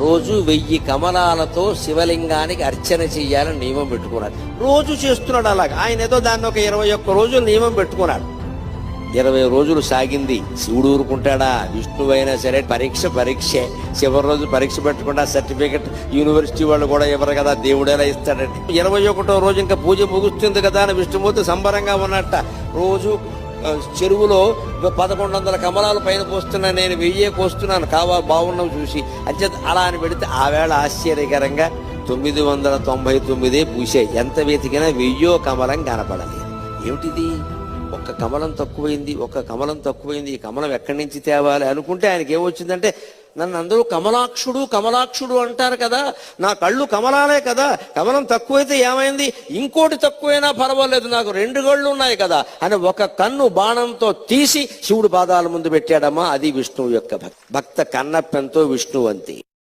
రోజు 1000 కమలాలతో శివలింగానికి అర్చన చెయ్యాలని నియమం పెట్టుకున్నాడు. రోజు చేస్తున్నాడు అలాగా. ఆయన ఏదో దాన్ని ఒక 21 రోజులు నియమం పెట్టుకున్నాడు. 20 రోజులు సాగింది. శివుడు ఊరుకుంటాడా? విష్ణువైనా సరే పరీక్షే. చివరి రోజు పరీక్ష పెట్టకుండా సర్టిఫికెట్ యూనివర్సిటీ వాళ్ళు కూడా ఇవ్వరు కదా, దేవుడేలా ఇస్తాడండి. 21వ రోజు ఇంకా పూజ ముగుస్తుంది కదా అని విష్ణుమూర్తి సంబరంగా ఉన్నట్ట. రోజు చెరువులో 1100 కమలాలు పైన పోస్తున్నా, నేను 1000 పోస్తున్నాను, బాగున్నావు చూసి అంతే. అలా అని పెడితే ఆవేళ ఆశ్చర్యకరంగా 999 పూసాయి. ఎంత వెతికినా 1000 కమలం కనపడలేదు. ఏమిటిది? ఒక్క కమలం తక్కువైంది. ఈ కమలం ఎక్కడి నుంచి తేవాలి అనుకుంటే ఆయనకి ఏమొచ్చిందంటే, నన్ను అందరూ కమలాక్షుడు అంటారు కదా, నా కళ్ళు కమలాలే కదా, కమలం తక్కువైతే ఏమైంది, ఇంకోటి తక్కువైనా పర్వాలేదు, నాకు 2 కళ్ళు ఉన్నాయి కదా అని ఒక కన్ను బాణంతో తీసి శివుడు పాదాల ముందు పెట్టాడమ్మా. అది విష్ణువు యొక్క భక్త కన్నప్పెంతో విష్ణువంతి.